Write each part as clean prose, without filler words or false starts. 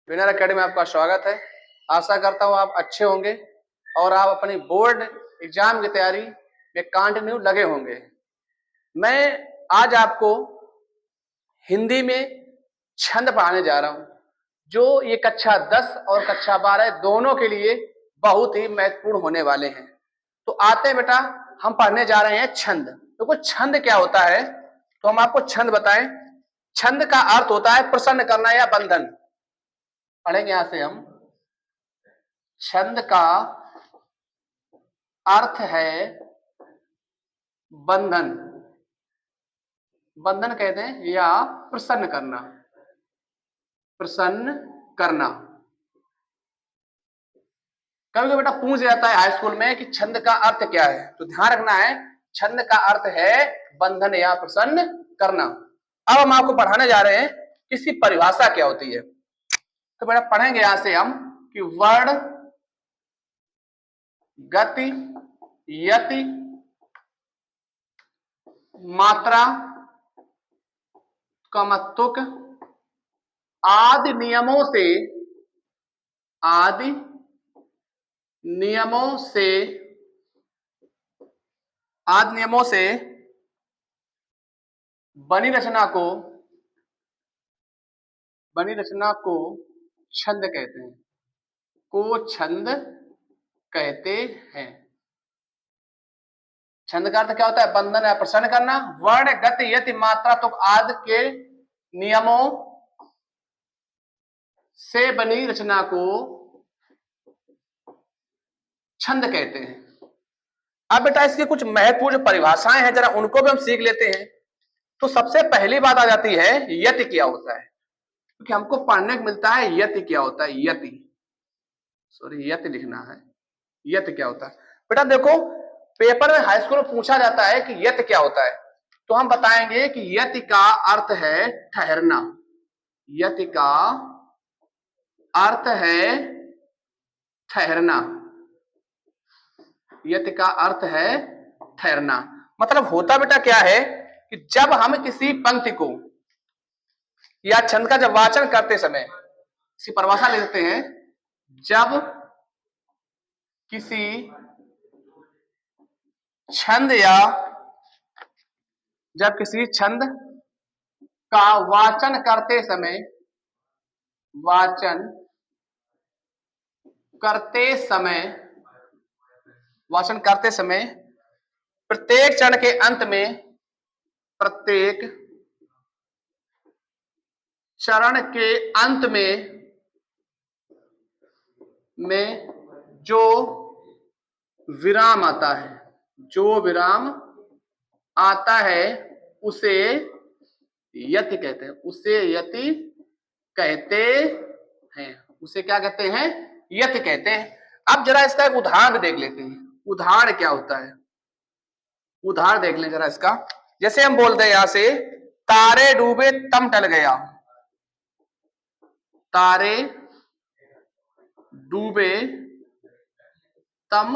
Winner academy में आपका स्वागत है। आशा करता हूँ आप अच्छे होंगे और आप अपनी बोर्ड एग्जाम की तैयारी में कंटिन्यू लगे होंगे। मैं आज आपको हिंदी में छंद पढ़ाने जा रहा हूँ, जो ये कक्षा 10 और कक्षा 12 दोनों के लिए बहुत ही महत्वपूर्ण होने वाले हैं। तो आते हैं बेटा, हम पढ़ने जा रहे हैं छंद। तो छंद क्या होता है, तो हम आपको छंद बताएं। छंद का अर्थ होता है प्रसन्न करना या बंधन। पढ़ेंगे यहां से हम। छंद का अर्थ है बंधन, बंधन कहते हैं, या प्रसन्न करना, प्रसन्न करना। कभी कभी बेटा पूछ जाता है हाई स्कूल में कि छंद का अर्थ क्या है, तो ध्यान रखना है, छंद का अर्थ है बंधन या प्रसन्न करना। अब हम आपको पढ़ाने जा रहे हैं कि इसकी परिभाषा क्या होती है। तो बेटा पढ़ेंगे यहां से हम कि वर्ण, गति, यति, मात्रा, तुक आदि नियमों से, आदि नियमों से, आदि नियमों से बनी रचना को, बनी रचना को छंद कहते हैं, को छंद कहते हैं। छंद का अर्थ क्या होता है? बंधन या प्रसन्न करना। वर्ण, गति, यति, मात्रा, तुक आदि के नियमों से बनी रचना को छंद कहते हैं। अब बेटा इसकी कुछ महत्वपूर्ण परिभाषाएं हैं, जरा उनको भी हम सीख लेते हैं। तो सबसे पहली बात आ जाती है यति क्या होता है, क्योंकि हमको पढ़ने को मिलता है यति क्या होता है। यति, सॉरी यति लिखना है। यति क्या होता है बेटा? देखो पेपर में हाई स्कूल में पूछा जाता है कि यति क्या होता है, तो हम बताएंगे कि यति का अर्थ है ठहरना। यति का अर्थ है ठहरना। यति का अर्थ है ठहरना। मतलब होता बेटा क्या है कि जब हम किसी पंक्ति को या छंद का जब वाचन करते समय, इसकी परिभाषा ले लेते हैं, जब किसी छंद या जब किसी छंद का वाचन करते समय, वाचन करते समय, वाचन करते समय प्रत्येक चरण के अंत में, प्रत्येक चरण के अंत में जो विराम आता है, जो विराम आता है उसे यति कहते हैं, उसे यति कहते हैं, उसे क्या कहते हैं? यति कहते हैं। अब जरा इसका एक उदाहरण देख लेते हैं। उदाहरण क्या होता है, उदाहरण देख लें जरा इसका। जैसे हम बोलते हैं यहां से, तारे डूबे तम टल गया। तारे डूबे तम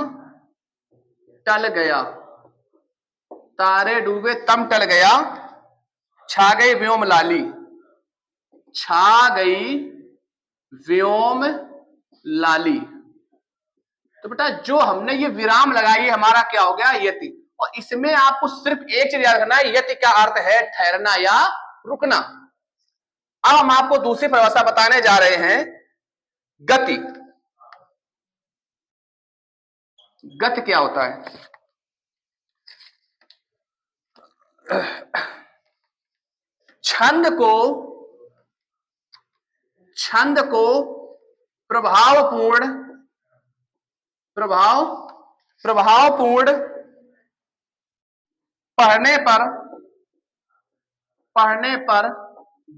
टल गया। तारे डूबे तम टल गया, छा गई व्योम लाली। छा गई व्योम लाली। तो बेटा जो हमने ये विराम लगाई, हमारा क्या हो गया? यति। और इसमें आपको सिर्फ एक चीज याद रखना है, यति का अर्थ है ठहरना या रुकना। अब हम आपको दूसरी परिभाषा बताने जा रहे हैं, गति। गति क्या होता है? छंद को प्रभावपूर्ण पढ़ने पर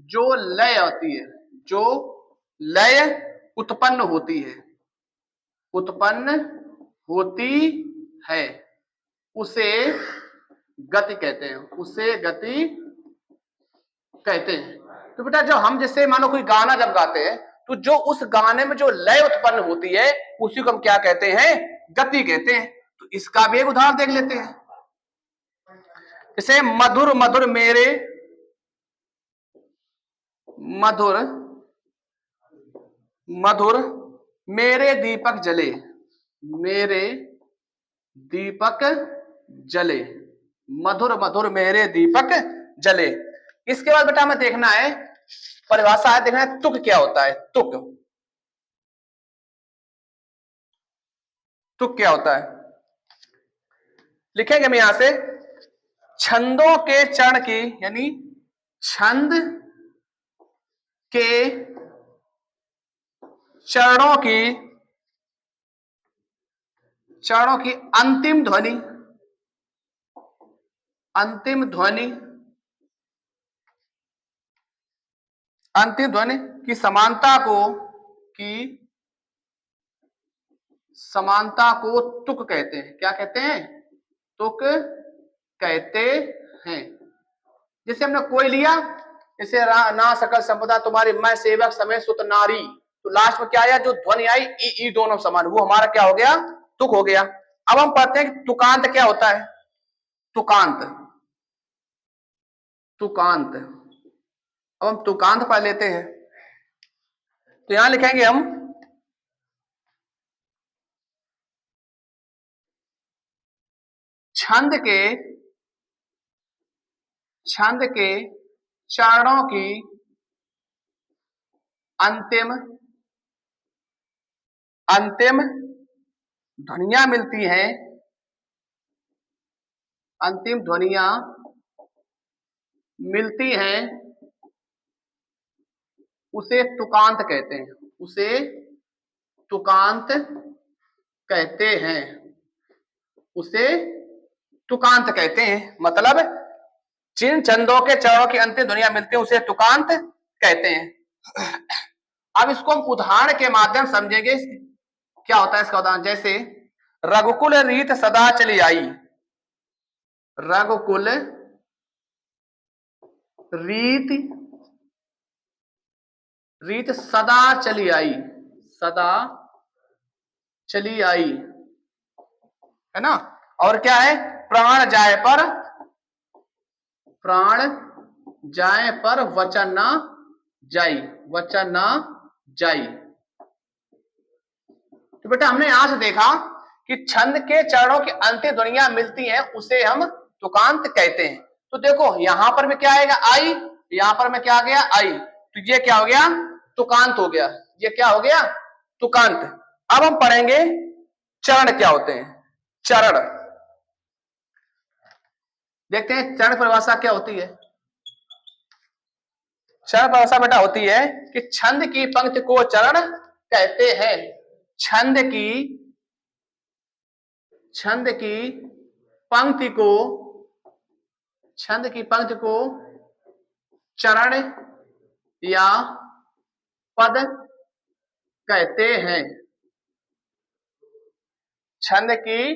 जो लय आती है, जो लय उत्पन्न होती है, उत्पन्न होती है, उसे गति कहते हैं, उसे गति कहते हैं। तो बेटा जो हम जैसे मानो कोई गाना जब गाते हैं, तो जो उस गाने में जो लय उत्पन्न होती है उसी को हम क्या कहते हैं? गति कहते हैं। तो इसका भी एक उदाहरण देख लेते हैं। जैसे मधुर मधुर मेरे, मधुर मधुर मेरे दीपक जले, मेरे दीपक जले, मधुर मधुर मेरे दीपक जले। इसके बाद बेटा हमें देखना है, परिभाषा है, देखना है तुक क्या होता है। तुक, तुक क्या होता है, लिखेंगे हम यहां से, छंदों के चरण की, यानी छंद के चरणों की, चरणों की अंतिम ध्वनि, अंतिम ध्वनि, अंतिम ध्वनि की समानता को, की समानता को तुक कहते हैं। क्या कहते हैं, तुक कहते हैं। जैसे हमने कोई लिया, जैसे ना सकल संपदा तुम्हारी, मैं सेवक समेत सुत नारी, तो लास्ट में क्या आया, जो ध्वनि आई ई ई दोनों समान, वो हमारा क्या हो गया, तुक हो गया। अब हम पढ़ते हैं कि तुकांत क्या होता है। तुकांत, तुकांत, अब हम तुकांत पढ़ लेते हैं। तो यहां लिखेंगे हम, छंद के, छंद के चरणों की अंतिम, अंतिम ध्वनियां मिलती हैं, अंतिम ध्वनियां मिलती हैं, उसे तुकांत कहते हैं, उसे तुकांत कहते हैं, उसे तुकांत कहते हैं। मतलब जिन छंदों के चरणों की अंतिम ध्वनियां मिलती हैं उसे तुकांत कहते हैं। अब इसको हम उदाहरण के माध्यम समझेंगे, क्या होता है इसका उदाहरण। जैसे रघुकुल रीत सदा चली आई, रघुकुल रीत, रीत सदा चली आई, सदा चली आई, है ना। और क्या है, प्राण जाए पर, प्राण जाए पर वचन ना जाई, वचन ना जाई। तो बेटा हमने यहां से देखा कि छंद के चरणों की अंतिम ध्वनियां मिलती हैं, उसे हम तुकांत कहते हैं। तो देखो यहां पर में क्या आएगा, आई, यहां पर में क्या आ गया, आई, तो ये क्या हो गया, तुकांत हो गया, ये क्या हो गया, तुकांत। अब हम पढ़ेंगे चरण क्या होते हैं। चरण देखते हैं, चरण परिभाषा क्या होती है। चरण परिभाषा बेटा होती है कि छंद की पंक्ति को चरण कहते हैं। छंद की, छंद की पंक्ति को, छंद की पंक्ति को चरण या पद कहते हैं। छंद की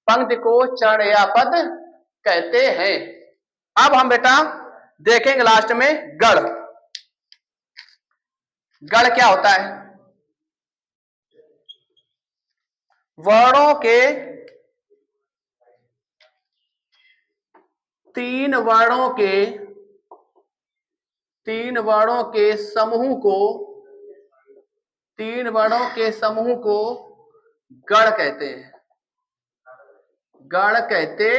पंक्ति को चरण या पद कहते हैं। अब हम बेटा देखेंगे लास्ट में गढ़। गढ़ क्या होता है, वर्णों के, तीन वर्णों के, तीन वर्णों के समूह को, तीन वर्णों के समूह को गढ़ कहते हैं, गढ़ कहते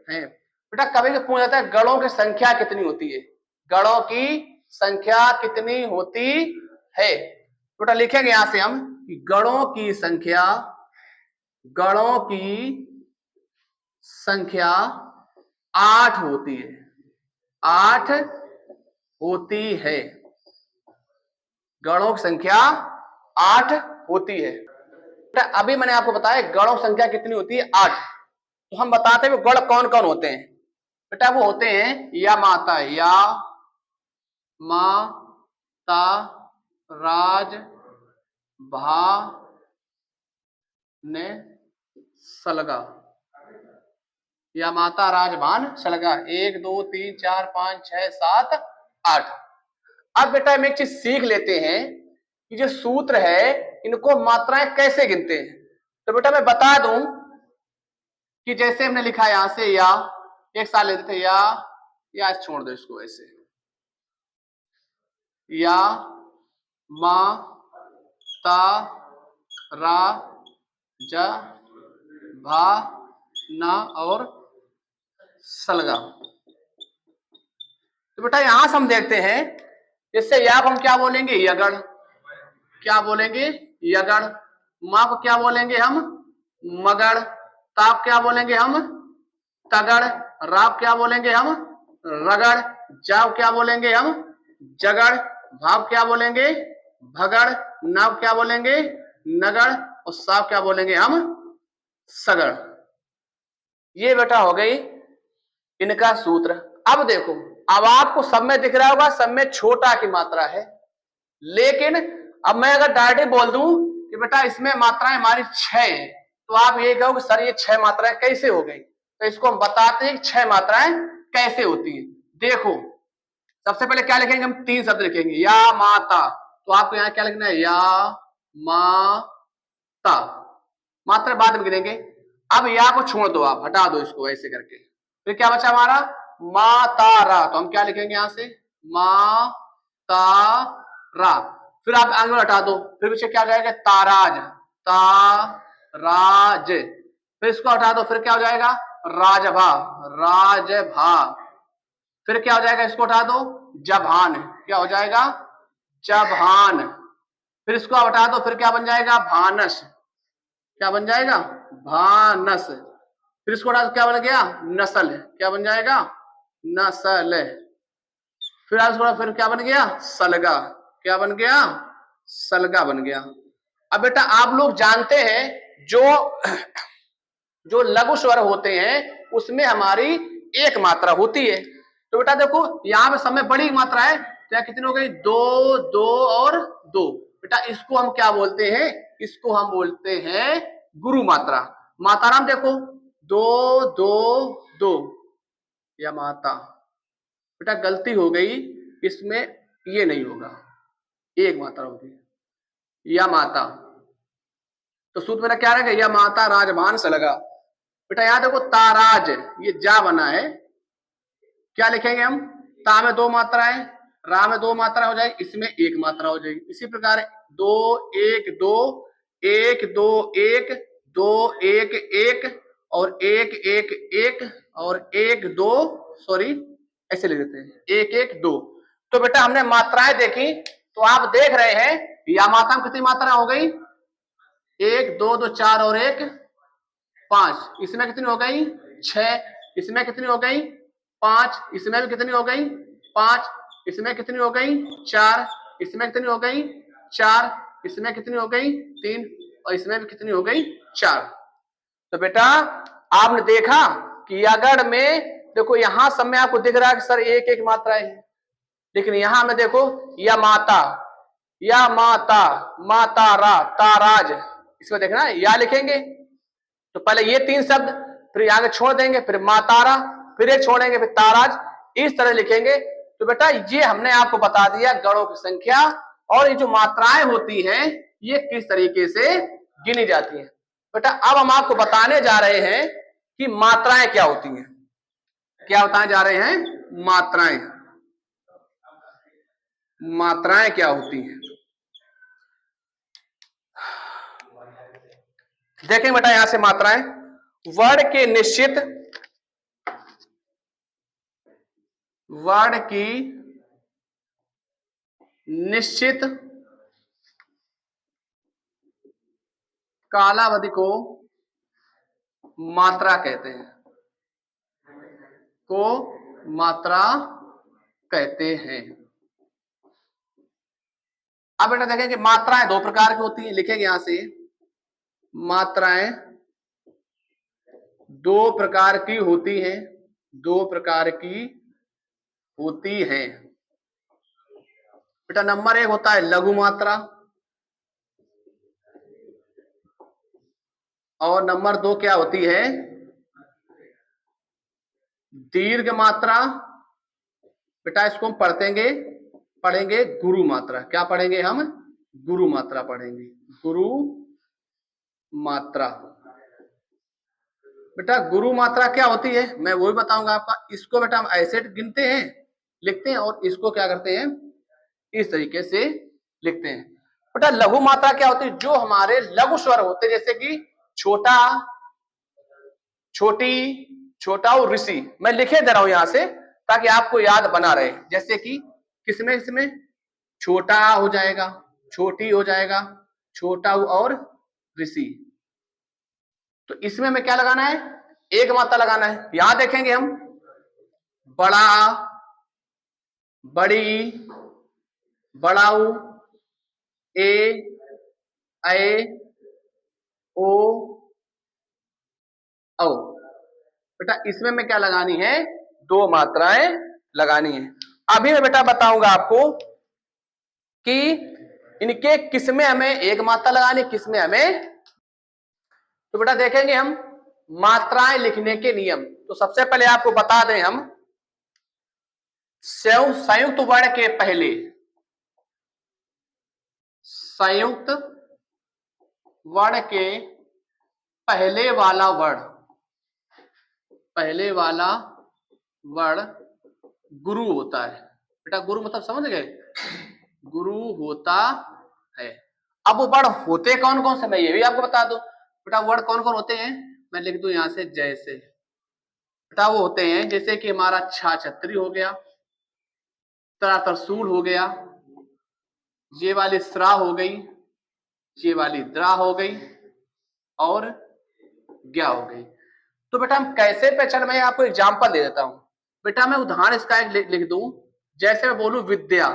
हैं। बेटा कभी भी पूछा जाता है गढ़ों की संख्या कितनी होती है, गढ़ों की संख्या कितनी होती है। बेटा लिखेंगे यहां से हम कि गढ़ों की संख्या, गढ़ों की संख्या 8 होती है, 8 होती है, गढ़ों की संख्या 8 होती है। बेटा अभी मैंने आपको बताया गढ़ों की संख्या कितनी होती है, 8। तो हम बताते हैं गढ़ कौन कौन होते हैं। बेटा वो होते हैं या माता, या माता राज भा ने सलगा, या माता राजभान सलगा, 1 2 3 4 5 6 7 8। अब बेटा हम एक चीज सीख लेते हैं कि जो सूत्र है इनको मात्राएं कैसे गिनते हैं। तो बेटा मैं बता दूं कि जैसे हमने लिखा यहां से, या एक साल लेते थे, या छोड़ दो इसको ऐसे, या मा ता रा ज भा ना और सलगा। तो बेटा यहां से हम देखते हैं, इससे या को हम क्या बोलेंगे, यगण। क्या बोलेंगे, यगण। माँ को क्या बोलेंगे हम, मगड़। ताप क्या बोलेंगे हम, तगड़। राव क्या बोलेंगे हम, रगड़। जाव क्या बोलेंगे हम, जगड़। भाव क्या बोलेंगे, भगड़। नाव क्या बोलेंगे, नगड़। और साव क्या बोलेंगे हम, सगड़। ये बेटा हो गई इनका सूत्र। अब देखो, अब आपको सब में दिख रहा होगा, सब में छोटा की मात्रा है, लेकिन अब मैं अगर डायरेक्ट बोल दूं कि बेटा इसमें मात्राएं हमारी 6 है, तो आप ये कहोगे सर ये 6 मात्राएं कैसे हो गई। तो इसको हम बताते हैं कि 6 मात्राएं कैसे होती हैं। देखो, सबसे पहले क्या लिखेंगे हम, 3 शब्द लिखेंगे, या माता। तो आपको यहां क्या लिखना है, या माता। मात्रा बाद में गिनेंगे। अब या को छोड़ दो, आप हटा दो इसको ऐसे करके। फिर क्या बचा हमारा, मातारा। तो हम क्या लिखेंगे यहां से, मातारा। फिर आप आगे हटा दो, फिर पीछे क्या हो जाएगा, ताराज। ताराज। फिर इसको हटा दो, फिर क्या हो जाएगा, राजभा। राजभा। फिर क्या हो जाएगा, इसको हटा दो, जभान। क्या हो जाएगा, जभान। फिर इसको हटा दो, फिर क्या बन जाएगा, भानस। क्या बन जाएगा, भानस। फिर इसको हटा दो, क्या बन गया, नस्ल। क्या बन जाएगा, नस्ल। फिर इसको फिर क्या बन गया, सलगा। क्या बन गया, सलगा बन गया। अब बेटा आप लोग जानते हैं, जो लघु स्वर होते हैं उसमें हमारी एक मात्रा होती है। तो बेटा देखो यहां पे समय बड़ी मात्रा है, तो यहाँ कितनी हो गई, 2 2 और 2। बेटा इसको हम क्या बोलते हैं, इसको हम बोलते हैं गुरु मात्रा। माताराम देखो, 2 2 2, या माता। बेटा गलती हो गई, इसमें ये नहीं होगा, एक मात्रा होगी, या माता। तो सूत्र मेरा क्या रहेगा, या माता राजभान से लगा। बेटा यहां देखो, ताराज, ये जा बना है, क्या लिखेंगे हम, ता में 2 मात्राएं, रा में 2 मात्रा हो जाएगी, इसमें 1 मात्रा हो जाएगी। इसी प्रकार 2 1 2 1 2 1 2 1 1 और 1 1 1 और 1 2, सॉरी ऐसे लिख देते हैं, 1 1 2। तो बेटा हमने मात्राएं देखी, तो आप देख रहे हैं या मात्रा में कितनी मात्रा हो गई, 1 2 2 4 और 1 5। इसमें कितनी हो गई, 6। इसमें कितनी हो गई, 5। इसमें भी कितनी हो गई, 5। इसमें कितनी हो गई, 4। इसमें कितनी हो गई, 4। इसमें कितनी हो गई, 3। और इसमें भी कितनी हो गई, 4। तो बेटा आपने देखा कि अगर में देखो यहां सब में आपको दिख रहा है कि सर एक एक मात्राएं है, लेकिन यहां में देखो, या माता, या माता, मातारा, ताराज, इसमें देखना या लिखेंगे। तो पहले ये 3 शब्द, फिर आगे छोड़ देंगे, फिर मातारा, फिर एक छोड़ेंगे, फिर ताराज, इस तरह लिखेंगे। तो बेटा ये हमने आपको बता दिया गणों की संख्या, और ये जो मात्राएं होती हैं ये किस तरीके से गिनी जाती हैं। बेटा अब हम आपको बताने जा रहे हैं कि मात्राएं क्या होती हैं। क्या बताने जा रहे हैं, मात्राएं। मात्राएं क्या होती हैं, देखें बेटा यहां से मात्राएं, वर्ण के निश्चित, वर्ण की निश्चित कालावधि को मात्रा कहते हैं, को मात्रा कहते हैं। अब बेटा देखें कि मात्राएं 2 प्रकार की होती हैं, लिखेंगे यहां से, मात्राएं 2 प्रकार की होती हैं, 2 प्रकार की होती हैं। बेटा नंबर 1 होता है लघु मात्रा, और नंबर 2 क्या होती है, दीर्घ मात्रा। बेटा इसको हम पढ़ेंगे गुरु मात्रा। क्या पढ़ेंगे हम, गुरु मात्रा पढ़ेंगे, गुरु मात्रा। बेटा गुरु मात्रा क्या होती है मैं वो भी बताऊंगा आपका। इसको बेटा हम ऐसे गिनते हैं, लिखते हैं, और इसको क्या करते हैं, इस तरीके से लिखते हैं। बेटा लघु मात्रा क्या होती है? जो हमारे लघु स्वर होते हैं, जैसे कि छोटा, छोटी, छोटा और ऋषि। मैं लिखे दे रहा हूं यहां से ताकि आपको याद बना रहे। जैसे कि किसमें, इसमें छोटा हो जाएगा, छोटी हो जाएगा, छोटा और ऋषि। तो इसमें हमें क्या लगाना है? एक मात्रा लगाना है। यहां देखेंगे हम बड़ा, बड़ी, बड़ाऊ, ए, ए, ओ, औ। बेटा इसमें मैं क्या लगानी है? दो मात्राएं लगानी है। अभी मैं बेटा बताऊंगा आपको कि इनके किसमें हमें एक मात्रा लगानी, किसमें हमें। तो बेटा देखेंगे हम मात्राएं लिखने के नियम। तो सबसे पहले आपको बता दें हम संयुक्त वर्ण के पहले, संयुक्त वर्ण के पहले वाला वर्ण, पहले वाला वर्ण गुरु होता है। बेटा गुरु मतलब समझ गए? गुरु होता है। अब वो वर्ण होते कौन कौन से, मैं ये भी आपको बता दूं। बेटा वर्ण कौन कौन होते हैं, मैं लिख दूं यहां से। जैसे बेटा वो होते हैं जैसे कि हमारा छाछत्री हो गया, तरसूल हो गया, ये वाली स्रा हो गई, ये वाली द्रा हो गई और ज्ञा हो गई। तो बेटा हम कैसे पहचान, मैं आपको एग्जांपल दे देता हूं। बेटा मैं उदाहरण इसका एक लिख दूं। जैसे मैं बोलूं विद्या,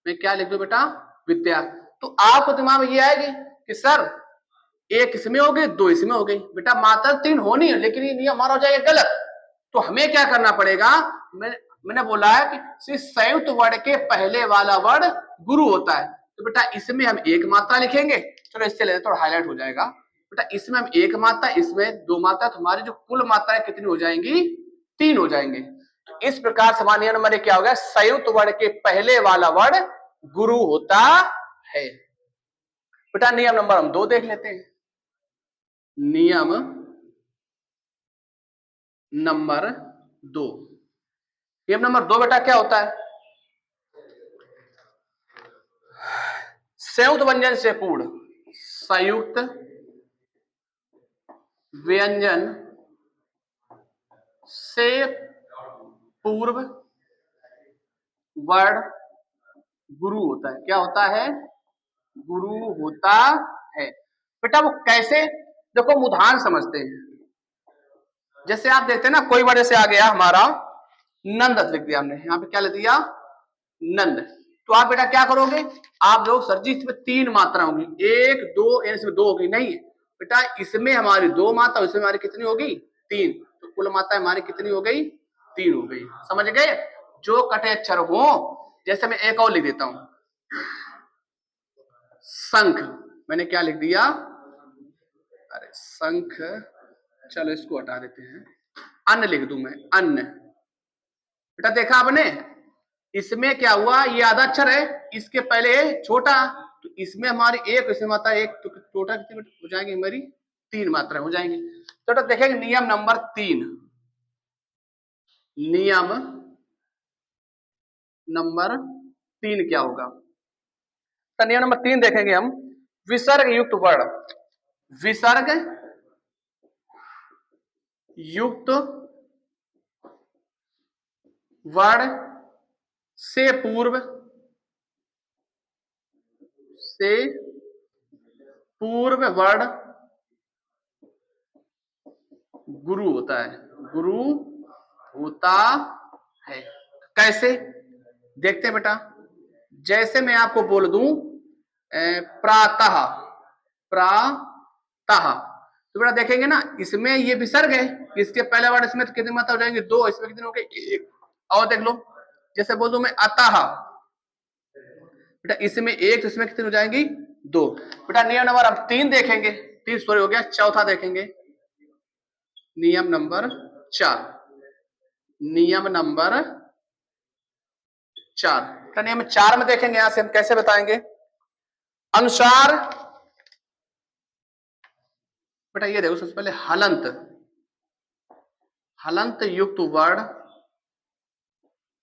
मैं क्या लिख दूं बेटा? विद्या। तो आपको दिमाग में ये आएगी कि सर एक इसमें हो गई, दो इसमें हो गई। बेटा मात्रा तीन होनी है, लेकिन ये नियम हमारा हो जाएगा गलत। तो हमें क्या करना पड़ेगा? मैंने बोला है कि संयुक्त वर्ण के पहले वाला वर्ण गुरु होता है। तो बेटा इसमें हम एक मात्रा लिखेंगे। चलो इससे लेते थोड़ा हाईलाइट हो जाएगा। बेटा इसमें हम एक मात्रा, इसमें दो मात्रा, तो हमारी जो कुल मात्राएं कितनी हो जाएंगी? तीन हो जाएंगे। तो इस प्रकार समान नियम नंबर क्या होगा? संयुक्त वर्ण के पहले वाला वर्ण गुरु होता है। बेटा नियम नंबर हम दो देख लेते हैं। नियम नंबर दो, नियम नंबर दो बेटा क्या होता है? संयुक्त व्यंजन से पूर्ण, संयुक्त व्यंजन से पूर्व वर्ण गुरु होता है। क्या होता है? गुरु होता है। बेटा वो कैसे? देखो हम उदाहरण समझते हैं। जैसे आप देखते हैं ना, कोई वर्ण से आ गया हमारा नंद लिख दिया हमने, यहाँ पे क्या लिख दिया? नंद। तो आप बेटा क्या करोगे? आप लोग सर जी इसमें तीन मात्रा होंगी, एक दो, इसमें दो होगी। नहीं बेटा इसमें हमारी दो मात्रा, इसमें हमारी कितनी होगी? तीन। तो कुल मात्रा हमारी कितनी हो गई? तीन हो गई। समझ गए? जो कटे अक्षर हो, जैसे मैं एक और लिख देता हूं शंख, मैंने क्या लिख दिया? अरे शंख, चलो इसको हटा देते हैं, अन्न लिख दूं मैं, अन्न। बेटा देखा आपने इसमें क्या हुआ? ये आधा अक्षर है, इसके पहले छोटा, तो इसमें हमारी एक, इसमें मात्रा एक, तो टोटल कितनी हो जाएंगी? हमारी तीन मात्रा हो जाएंगी। तो देखेंगे नियम नंबर तीन, नियम नंबर तीन क्या होगा? तो नियम नंबर तीन देखेंगे हम, विसर्ग युक्त वर्ण, विसर्ग युक्त वर्ण से पूर्व, से पूर्व वर्ण गुरु होता है, गुरु होता है। कैसे देखते हैं बेटा? जैसे मैं आपको बोल दूं प्रातः, प्रातः, तो बेटा देखेंगे ना इसमें ये विसर्ग है, इसके पहले वर्ण इसमें तो कितनी मात्रा हो जाएंगे? दो, इसमें कितनी हो गई? एक। और देख लो, जैसे बोल दूं मैं अतः, बेटा इसमें एक, तो इसमें कितनी हो जाएंगी? दो। बेटा नियम नंबर हम तीन देखेंगे, तीन सॉरी हो गया, चौथा देखेंगे नियम नंबर चार, नियम नंबर चार। नियम चार में देखेंगे, यहां से हम कैसे बताएंगे? अनुसार, बेटा ये देखो सबसे पहले हलंत, हलंत युक्त वर्ण,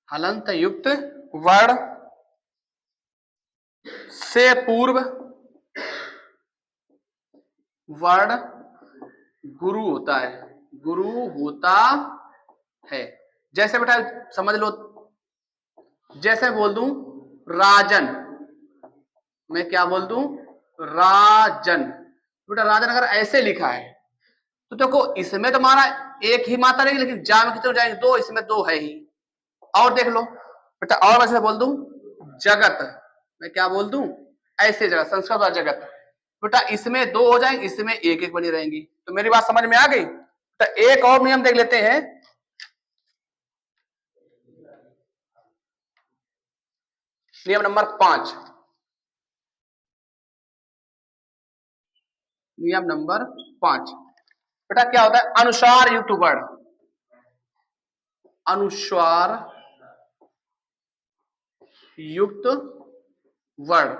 हलंत युक्त वर्ण से पूर्व वर्ड गुरु होता है, गुरु होता है। जैसे बेटा समझ लो, जैसे बोल दूं राजन, मैं क्या बोल दूं राजन। बेटा राजन अगर ऐसे लिखा है तो देखो इसमें तो हमारा एक ही मात्रा रहेगी, लेकिन जा में कितने हो जाएंगे, दो, इसमें दो है ही। और देख लो बेटा, और वैसे बोल दूं जगत, मैं क्या बोल दूं ऐसे जगत, संस्कृत और जगत, बेटा इसमें दो हो जाएंगे, इसमें एक एक बनी रहेंगी। तो मेरी बात समझ में आ गई। तो एक और नियम देख लेते हैं, नियम नंबर 5। नियम नंबर 5 बेटा क्या होता है, अनुस्वार युक्त वर्ण, अनुस्वार युक्त वर्ण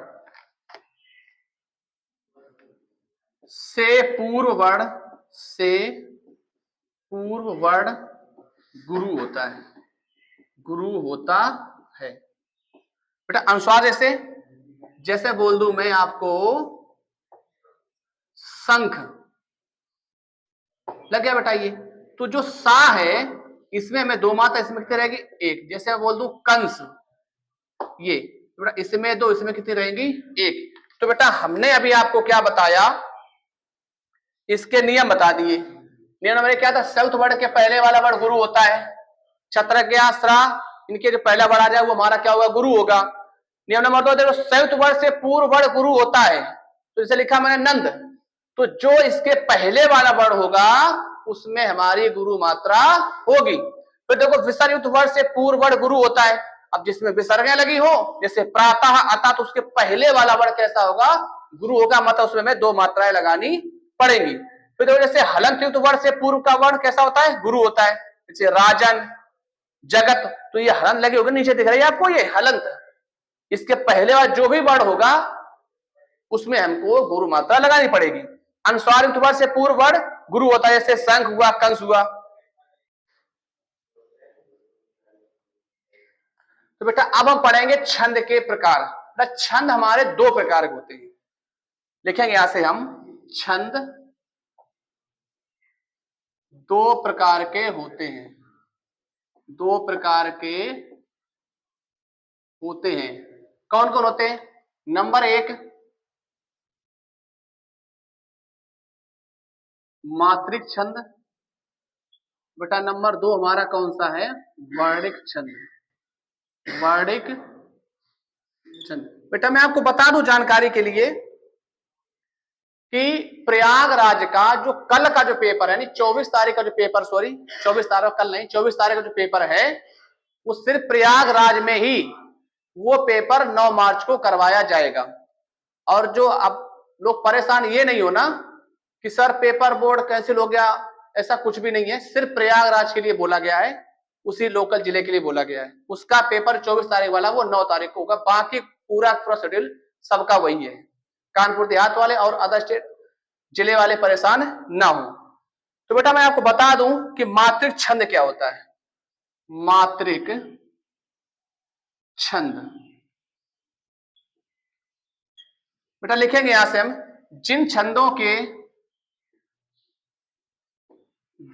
से पूर्व वर्ण, से पूर्व वर्ण गुरु होता है, गुरु होता है। बेटा अनुस्वार जैसे, जैसे बोल दूं मैं आपको शंख, लग गया बेटा ये। तो जो सा है इसमें हमें दो मात्रा, इसमें कितनी रहेगी एक। जैसे मैं बोल दूं कंस, ये तो बेटा इसमें दो, इसमें कितनी रहेंगी एक। तो बेटा हमने अभी आपको क्या बताया, इसके नियम बता दिए। नियम नंबर क्या था, संयुक्त वर्ण के पहले वाला वर्ण गुरु होता है। छत्रज्ञा स्रा, इनके जो पहला वर्ण आ जाए वो हमारा क्या होगा, गुरु होगा। नियम नंबर 2 देखो, संयुक्त वर्ण से पूर्व वर्ण गुरु होता है। तो जैसे लिखा मैंने नंद, तो जो इसके पहले वाला वर्ण होगा उसमें हमारी गुरु मात्रा होगी। तो देखो विसर्ग युक्त वर्ण से पूर्व वर्ण गुरु होता है। अब जिसमें विसर्गें लगी हो, जैसे प्रातः अतः, तो उसके पहले वाला वर्ण कैसा होगा, गुरु होगा, मतलब उसमें हमें दो मात्राएं लगानी पड़ेंगी। फिर देखो जैसे हलंत युक्त वर्ण से पूर्व का वर्ण कैसा होता है, गुरु होता है। जैसे राजन, जगत, तो ये हलंत लगी होगी, नीचे दिख रही है आपको ये हलंत। इसके पहले वाला जो भी वर्ण होगा उसमें हमको गुरु मात्रा लगानी पड़ेगी। अनुस्वार युक्त वर्ण से पूर्व वर्ण गुरु होता है, जैसे शंख हुआ, कंस हुआ। तो बेटा अब हम पढ़ेंगे छंद के प्रकार। छंद हमारे दो प्रकार के होते हैं, लिखेंगे यहां से हम, छंद दो प्रकार के होते हैं, दो प्रकार के होते हैं। कौन कौन होते हैं, नंबर 1 मात्रिक छंद, बेटा नंबर 2 हमारा कौन सा है, वर्णिक छंद, वर्णिक छंद। बेटा मैं आपको बता दूं जानकारी के लिए कि प्रयागराज का जो कल का जो पेपर है, नहीं 24 तारीख का जो पेपर, सॉरी 24 तारीख कल नहीं, 24 तारीख का जो पेपर है वो सिर्फ प्रयागराज में ही वो पेपर 9 मार्च को करवाया जाएगा। और जो अब लोग परेशान ये नहीं हो ना कि सर पेपर बोर्ड कैंसिल हो गया, ऐसा कुछ भी नहीं है। सिर्फ प्रयागराज के लिए बोला गया है, उसी लोकल जिले के लिए बोला गया है। उसका पेपर 24 तारीख वाला वो 9 तारीख को होगा, बाकी पूरा शेड्यूल सबका वही है। कानपुर देहात वाले और अदर स्टेट जिले वाले परेशान ना हो। तो बेटा मैं आपको बता दूं कि मात्रिक छंद क्या होता है। मात्रिक छंद, बेटा लिखेंगे यहां से हम, जिन छंदों के,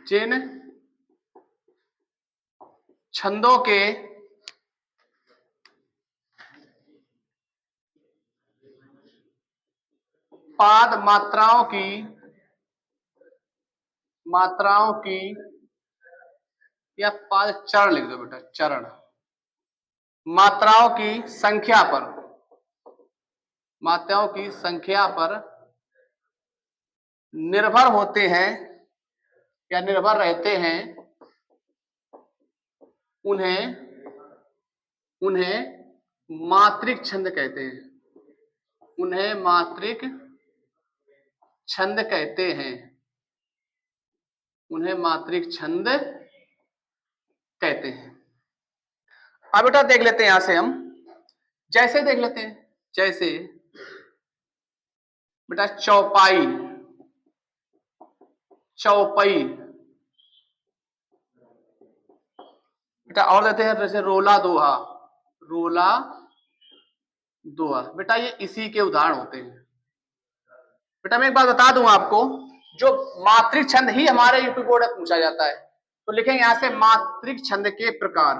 जिन छंदों के पाद मात्राओं की या पाद चरण लिख दो बेटा, चरण, मात्राओं की संख्या पर, मात्राओं की संख्या पर निर्भर होते हैं या निर्भर रहते हैं, उन्हें मात्रिक छंद कहते हैं, उन्हें मात्रिक छंद कहते हैं, उन्हें मात्रिक छंद कहते हैं। अब बेटा देख लेते हैं यहां से हम, जैसे देख लेते हैं, जैसे बेटा चौपाई, चौपाई, बेटा और देते हैं जैसे रोला दोहा, रोला दोहा, बेटा ये इसी के उदाहरण होते हैं। बेटा मैं एक बात बता दूं आपको, जो मात्रिक छंद ही हमारे यूपी बोर्ड में पूछा जाता है। तो लिखेंगे यहां से मात्रिक छंद के प्रकार,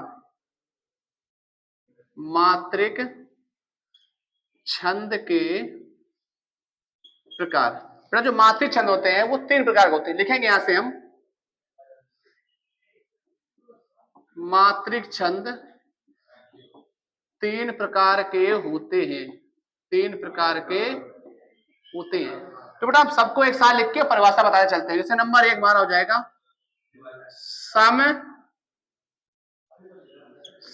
मात्रिक छंद के प्रकार। बेटा जो मात्रिक छंद होते हैं वो 3 प्रकार के होते हैं, लिखेंगे यहां से हम मात्रिक छंद 3 प्रकार के होते हैं, 3 प्रकार के होते हैं। तो बेटा आप सबको एक साथ लिख के परिभाषा बताते चलते हैं। जैसे नंबर 1 हमारा हो जाएगा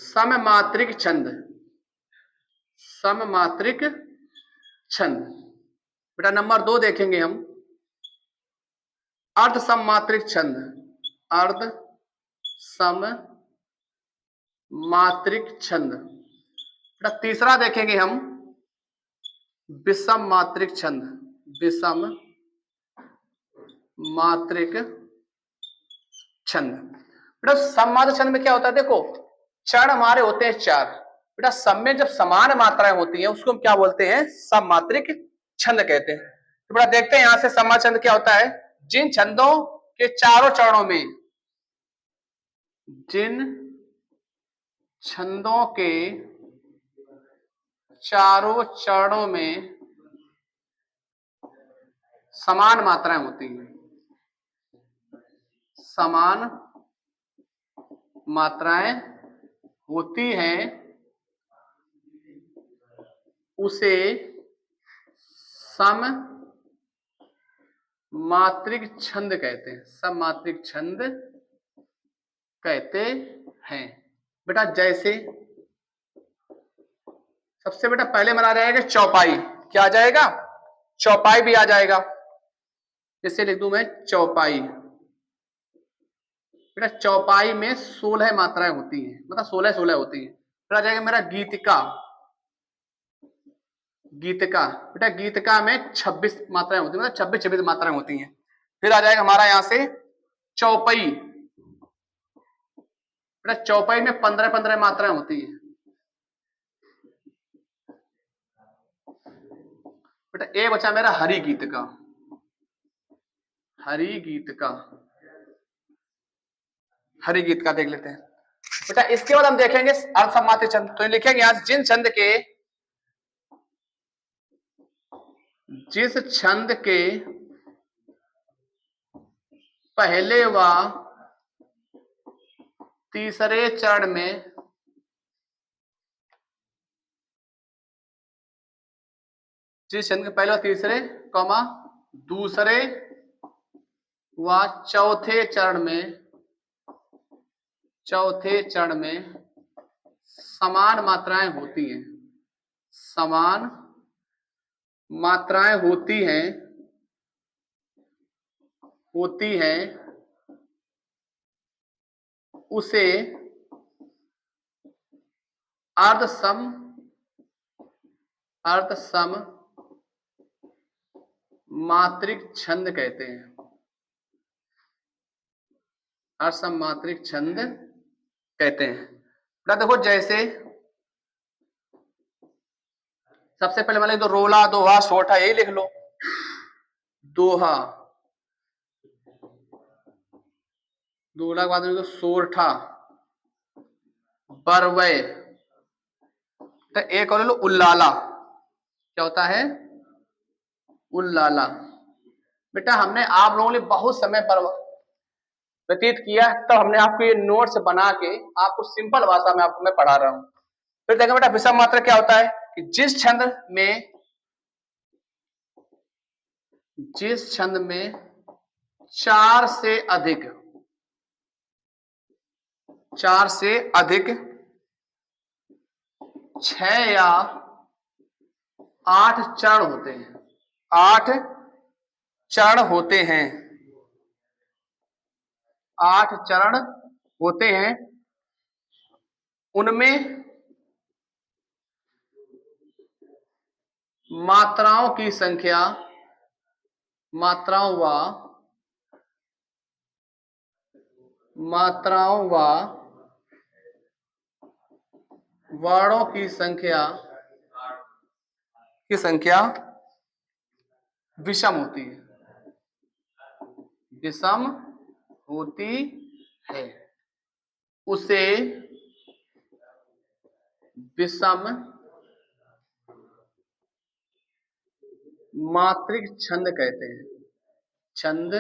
सममात्रिक छंद, सममात्रिक छंद। बेटा नंबर 2 देखेंगे हम अर्ध सममात्रिक छंद, अर्ध सममात्रिक छंद। बेटा तीसरा देखेंगे हम विषम मात्रिक छंद, विषम मात्रिक छंद। बेटा सममात्रिक छंद में क्या होता है, देखो चरण हमारे होते हैं 4। बेटा सम में जब समान मात्राएं होती हैं उसको हम क्या बोलते हैं, सममात्रिक छंद कहते हैं। तो बेटा देखते हैं यहां से सममात्रिक छंद क्या होता है, जिन छंदों के चारों चरणों में, जिन छंदों के चारों चरणों में समान मात्राएं होती हैं, समान मात्राएं होती हैं, उसे सम मात्रिक छंद कहते हैं, सममात्रिक छंद कहते हैं। बेटा जैसे सबसे बेटा पहले मना जाएगा चौपाई, क्या आ जाएगा, चौपाई भी आ जाएगा। जैसे लिख दूं मैं चौपाई, बेटा चौपाई में 16 मात्राएं होती हैं, मतलब 16 होती हैं। फिर आ जाएगा मेरा गीतिका, गीतिका बेटा गीतिका में 26 मात्राएं होती हैं, मतलब 26 मात्राएं होती हैं। फिर आ जाएगा हमारा यहां से चौपई, बेटा चौपाई में 15 मात्राएं होती हैं। बेटा ए बचा मेरा हरि गीतिका, हरि गीतिका, हरि गीत का देख लेते हैं। बेटा इसके बाद हम देखेंगे अर्ध सममात्रिक छंद। तो लिखेंगे यहां जिन छंद के, जिस छंद के पहले व तीसरे चरण में, जिस छंद के पहले व तीसरे कॉमा दूसरे व चौथे चरण में, चौथे चरण में समान मात्राएं होती हैं, समान मात्राएं होती हैं, होती हैं, उसे अर्धसम, अर्धसम मात्रिक छंद कहते हैं, अर्धसम मात्रिक छंद कहते हैं। बेटा देखो जैसे सबसे पहले मान लो रोला दोहा सोठा, यही लिख लो, दोहा, दोला के बाद में सोरठा, बरवय, तो एक और ले लो उल्लाला, क्या होता है, उल्लाला। बेटा हमने आप लोगों ने बहुत समय पर व्यतीत किया, तो हमने आपको ये नोट्स बना के आपको सिंपल भाषा में आपको मैं पढ़ा रहा हूं। फिर देखो बेटा विषम मात्रा क्या होता है कि जिस छंद में, जिस छंद में 4 से अधिक, 4 से अधिक 6 या 8 चरण होते हैं, 8 चरण होते हैं, 8 चरण होते हैं, उनमें मात्राओं की संख्या, मात्राओं व वर्णों की संख्या विषम होती है, विषम होती है, उसे विषम मात्रिक छंद कहते हैं, छंद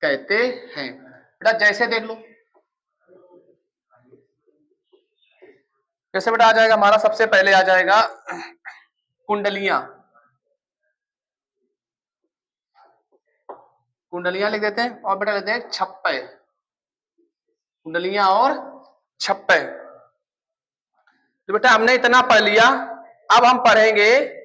कहते हैं। बेटा जैसे देख लो, जैसे बेटा आ जाएगा हमारा, सबसे पहले आ जाएगा कुंडलियां, कुंडलियां लिख देते हैं, और बेटा लिखते हैं छप्पे, कुंडलियां और छप्पे। तो बेटा हमने इतना पढ़ लिया, अब हम पढ़ेंगे,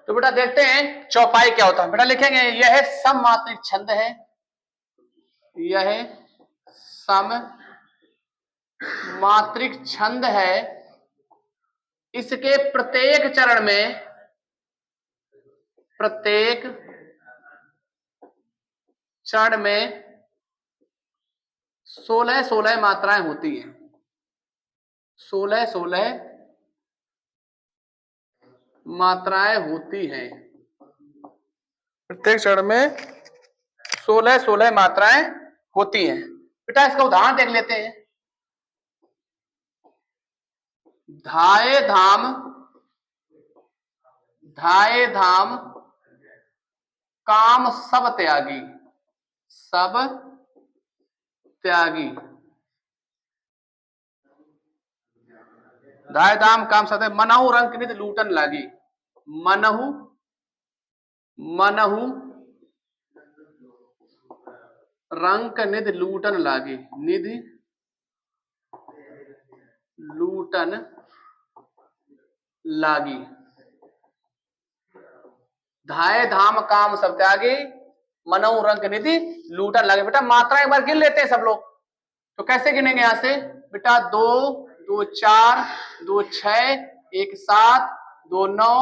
तो बेटा देखते हैं चौपाई क्या होता है। बेटा लिखेंगे यह सममात्रिक छंद है, यह सममात्रिक छंद है, इसके प्रत्येक चरण में, प्रत्येक चरण में 16-16 मात्राएं होती हैं, 16-16 मात्राएं होती हैं, प्रत्येक चरण में 16-16 मात्राएं होती हैं। बेटा इसका उदाहरण देख लेते हैं। धाये धाम, धाये धाम काम सब त्यागी, सब त्यागी, धाये धाम काम सब, मनहु रंग निधि लूटन लागी, मनहु, मनहु रंक निधि लूटन लागी, निधि लूटन लागी, धाये धाम काम सब त्यागी, मनहु रंक निधि लूटन लागी। बेटा मात्राएं एक बार गिन लेते हैं सब लोग, तो कैसे गिनेंगे यहां से? बेटा 2, 2 4, 2 6, 1 7, 2 9,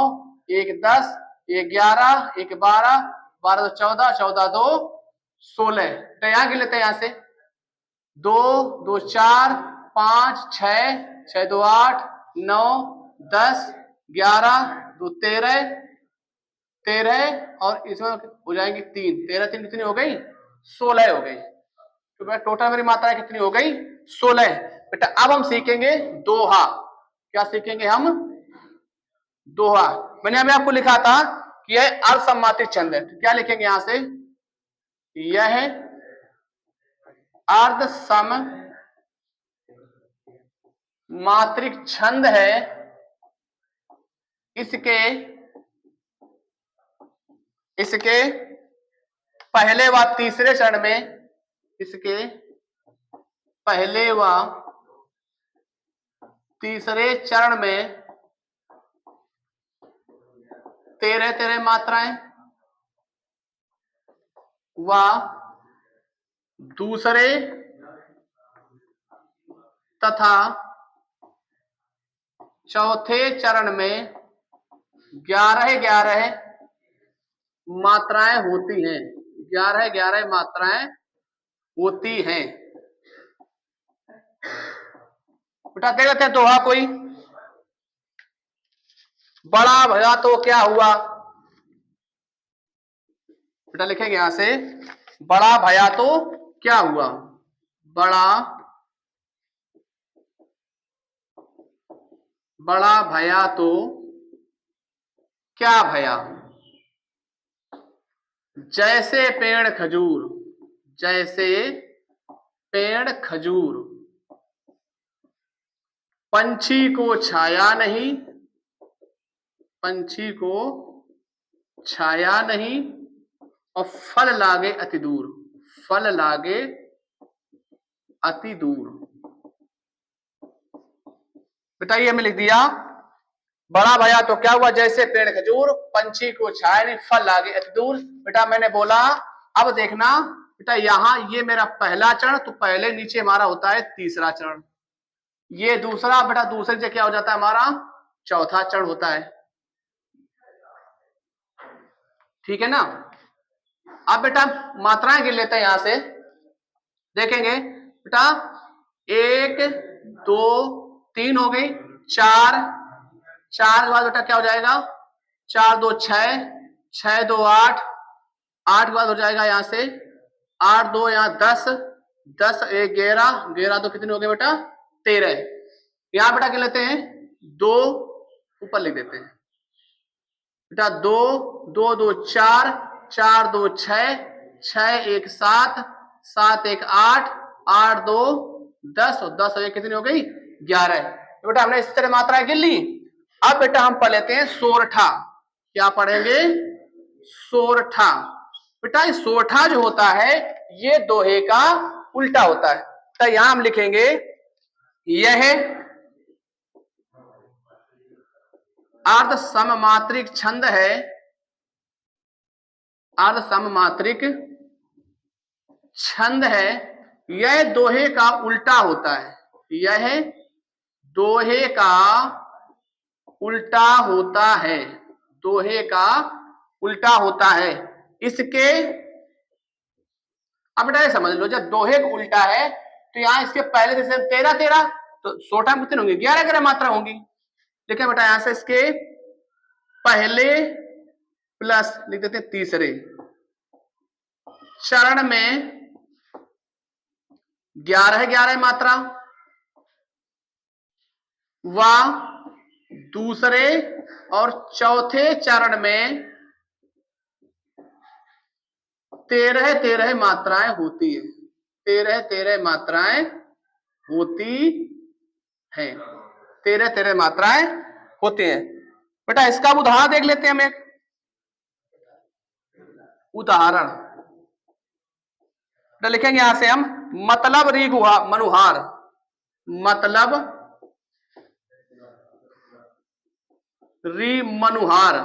1 10, 1 11, 1 12, 12 2 14, 14 2 16। तो यहां गिन लेते हैं, यहां से 2 2 4 5 6, 6 2 8 9 10 11 2 13, 13 और इसमें हो जाएंगी 3, 13 3 कितनी हो गई? 16 हो गई। तो बेटा टोटल मेरी मात्रा कितनी हो गई? 16। बेटा अब हम सीखेंगे दोहा। क्या सीखेंगे हम? दोहा। मैंने अभी आपको लिखा था कि यह अर्धसम्मात्रिक छंद है, तो क्या लिखेंगे यहां से? यह अर्धसम मात्रिक छंद है, इसके पहले व तीसरे चरण में, इसके पहले व तीसरे चरण में 13-13 मात्राएं, व दूसरे तथा चौथे चरण में 11-11 मात्राएं होती हैं, 11-11 मात्राएं होती हैं। बेटा देख लेते हैं दोहा कोई। बड़ा भया तो क्या हुआ? बेटा लिखेंगे यहां से, बड़ा भया तो क्या हुआ? बड़ा भया तो क्या भया? जैसे पेड़ खजूर, जैसे पेड़ खजूर, पंछी को छाया नहीं, पंछी को छाया नहीं, और फल लागे अति दूर, फल लागे अति दूर। बेटा ये हमें लिख दिया, बड़ा भया तो क्या हुआ? जैसे पेड़ खजूर, पंछी को छाया नहीं, फल लागे अति दूर। बेटा मैंने बोला, अब देखना बेटा, यहां ये मेरा पहला चरण, तो पहले नीचे हमारा होता है तीसरा चरण, ये दूसरा, बेटा दूसरे से क्या हो जाता है हमारा? चौथा चरण होता है। ठीक है ना? अब बेटा मात्राएं गिन लेते हैं, यहां से देखेंगे बेटा, 1 2 3 हो गई, 4 के बाद बेटा क्या हो जाएगा? 4 2 6, 6 2 8, 8 के बाद हो जाएगा यहाँ से 8 2 यहाँ 10, 10 1 11, 11 तो कितने हो गए बेटा 13। यहाँ बेटा क्या लेते हैं 2 ऊपर लिख देते हैं बेटा 2 2 2 4, 4 2 6, 6 1 7, 7 1 8, 8 2 10 और 10 1 कितनी हो गई 11। तो बेटा हमने इस तरह मात्राएं गिन ली। अब बेटा हम पढ़ लेते हैं सोरठा। क्या पढ़ेंगे सोरठा। बेटा ये सोरठा जो होता है ये दोहे का उल्टा होता है। तो यहां हम लिखेंगे यह अर्ध सममात्रिक छंद है, अर्ध सममात्रिक छंद है, यह दोहे का उल्टा होता है, यह दोहे का उल्टा होता है, दोहे का उल्टा होता है। इसके अब बेटा ये समझ लो जब दोहे का उल्टा है तो यहां इसके पहले जैसे 13 13 तो सोठा कितने होंगे 11 11 मात्रा होंगी। देखिए बेटा यहां से इसके पहले प्लस लिख देते हैं तीसरे चरण में 11 11 मात्रा व दूसरे और चौथे चरण में 13 13 मात्राएं होती है, 13 13 मात्राएं होती हैं, 13 13 मात्राएं होती हैं। बेटा इसका उदाहरण देख लेते हैं हम एक उदाहरण तो लिखेंगे यहां से हम मतलब री मनुहार, मतलब री मनुहार,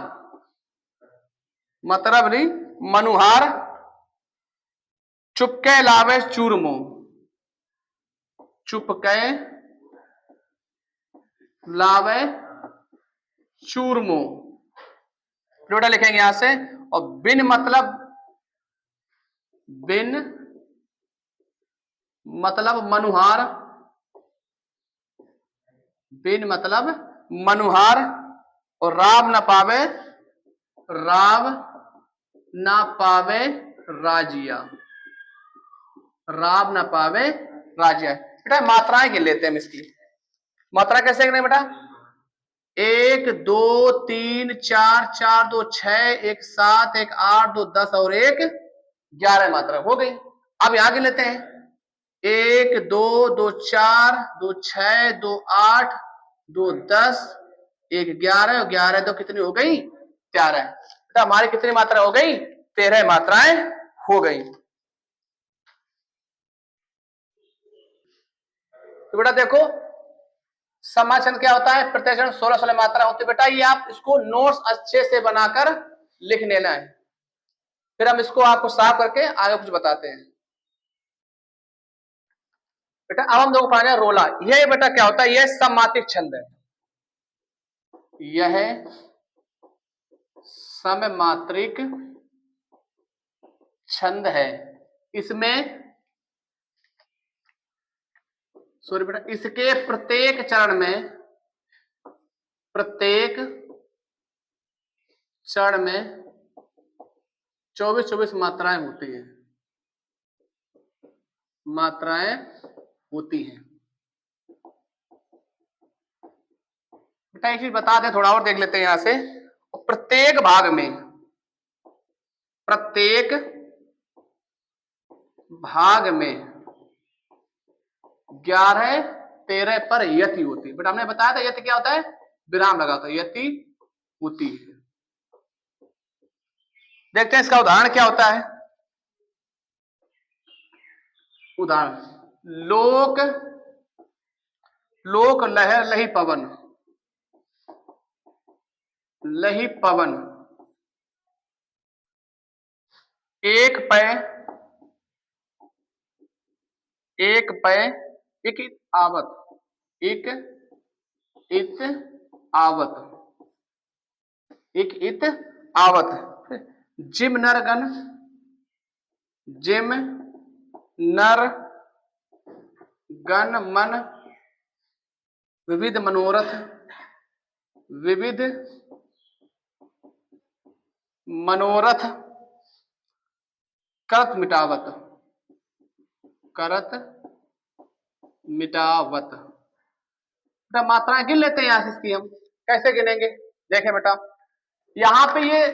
मतलब री मनुहार चुपके लावे चूरमो, चुपके लावे चूरमो बेटा लिखेंगे यहां से। और बिन मतलब मनुहार, बिन मतलब मनुहार और राव न पावे, राव न पावे राजिया, राव न पावे राजिया। बेटा मात्राएं गिन लेते हैं हम इसकी। मात्रा कैसे गिने बेटा 1 2 3 4, 4 2 6, 1 7, 1 8, 2 10 और 1 11 मात्रा हो गई। अब यहां गिन लेते हैं 1 2 2 4, 2 6, 2 8, 2 10, 1 11 और 11 तो कितनी हो गई 13। बेटा हमारी कितनी मात्रा हो गई 13 मात्राएं हो गई। तो बेटा देखो समाचरण क्या होता है प्रत्यक्षण 16 16 मात्रा होती है। बेटा ये आप इसको नोट्स अच्छे से बनाकर लिख लेना है, फिर हम इसको आपको साफ करके आगे कुछ बताते हैं। बेटा अब हम लोग पढ़ाने रोला। यह बेटा क्या होता है यह सममात्रिक छंद है, यह सममात्रिक छंद है। इसमें सॉरी बेटा इसके प्रत्येक चरण में, प्रत्येक चरण में 24 24 मात्राएं होती हैं, मात्राएं होती हैं। बेटा एक चीज बता दें थोड़ा और देख लेते हैं यहां से। प्रत्येक भाग में, प्रत्येक भाग में 11 13 पर यति होती है। बेटा हमने बताया था यति क्या होता है विराम लगा था, यति होती है। देखते हैं इसका उदाहरण क्या होता है। उदाहरण लोक लोक लहर लही पवन, लही पवन एक पै, एक पै एक आवत, एक इत आवत, एक इत आवत। जिम नरगन, जिम नर गण मन विविध मनोरथ, विविध मनोरथ करत मिटावत, करत मिटावत। बेटा मात्राएं गिन लेते हैं यहां से इसकी, हम कैसे गिनेंगे देखें बेटा। यहां पे ये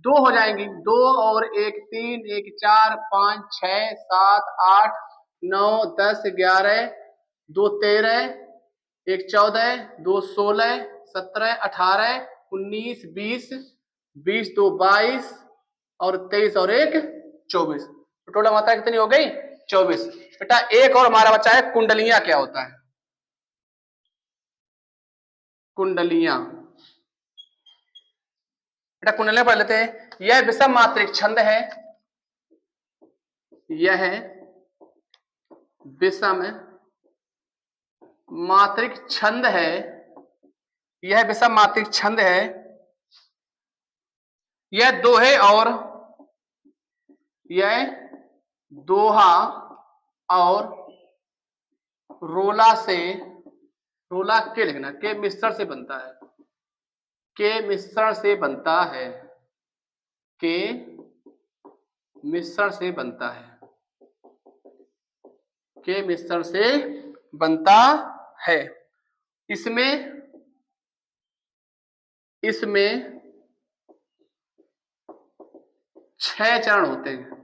दो हो जाएंगी, दो और एक तीन, एक चार, पांच, छह, सात, आठ, 9, 10, 11, 2 13, एक 14, 2 16, 17, 18, 19, 20, 20 2 22 और 23 और एक 24। तो टोटल मात्रा कितनी हो गई? 24। बेटा एक और हमारा बच्चा है कुंडलियां क्या होता है? कुंडलियां, बेटा कुंडलियां पढ़ लेते हैं। यह विषम मात्रिक छंद है, यह विषम मात्रिक छंद है, यह विषम मात्रिक छंद है। यह दोहे और यह दोहा और रोला से, रोला के लिखना, के मिश्रण से बनता है, के मिश्रण से बनता है, के मिश्रण से बनता है, के मिश्रण से बनता है। इसमें इसमें 6 चरण होते हैं,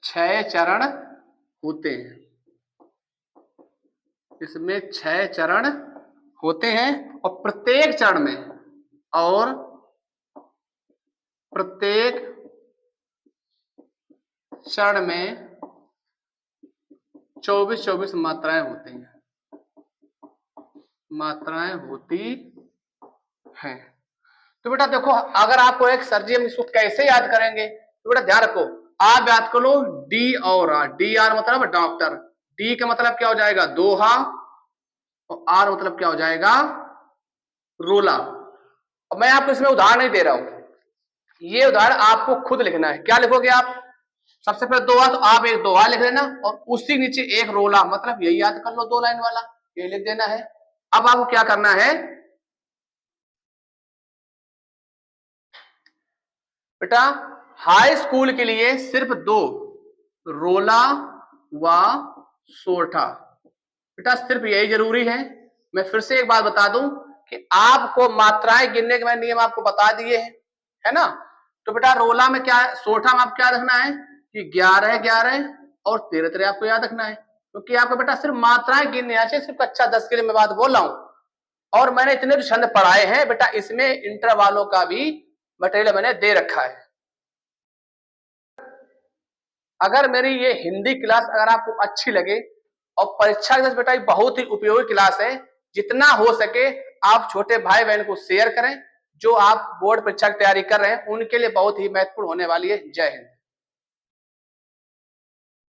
6 चरण होते हैं, इसमें 6 चरण होते हैं और प्रत्येक चरण में, और प्रत्येक चरण में 24-24 मात्राएं होती हैं, मात्राएं होती हैं। तो बेटा देखो, अगर आपको एक सर जी हम इसको कैसे याद करेंगे, तो बेटा ध्यान रखो, आप याद कर लो डी और आर। डी आर मतलब डॉक्टर, डी का मतलब क्या हो जाएगा? दोहा, और आर मतलब क्या हो जाएगा? रोला। अब मैं आपको इसमें उदाहरण नहीं दे रहा हूं, ये उदाहरण आपको खुद लिखना है। क्या लिखोगे आप? सबसे पहले दोहा, तो आप एक दोहा लिख लेना और उसी नीचे एक रोला, मतलब यही याद कर लो 2 लाइन वाला, ये लिख देना है। अब आपको क्या करना है बेटा, हाई स्कूल के लिए सिर्फ 2, रोला व सोरठा। बेटा सिर्फ यही जरूरी है। मैं फिर से एक बात बता दूं कि आपको मात्राएं गिनने के मैं नियम आपको बता दिए हैं, है ना। तो बेटा रोला में क्या है, सोरठा में आप क्या रखना है कि 11 11 और 13 13 आपको याद रखना है, क्योंकि आपको बेटा सिर्फ मात्राएं गिनने चाहिए। सिर्फ कक्षा 10 के लिए मैं बात बोल रहा हूं, और मैंने इतने भी छंद पढ़ाए हैं बेटा, इसमें इंटर वालों का भी मटेरियल मैंने दे रखा है। अगर मेरी ये हिंदी क्लास अगर आपको अच्छी लगे, और परीक्षा क्लास बेटा बहुत ही उपयोगी क्लास है, जितना हो सके आप छोटे भाई बहन को शेयर करें, जो आप बोर्ड परीक्षा की तैयारी कर रहे हैं उनके लिए बहुत ही महत्वपूर्ण होने वाली है। जय हिंद।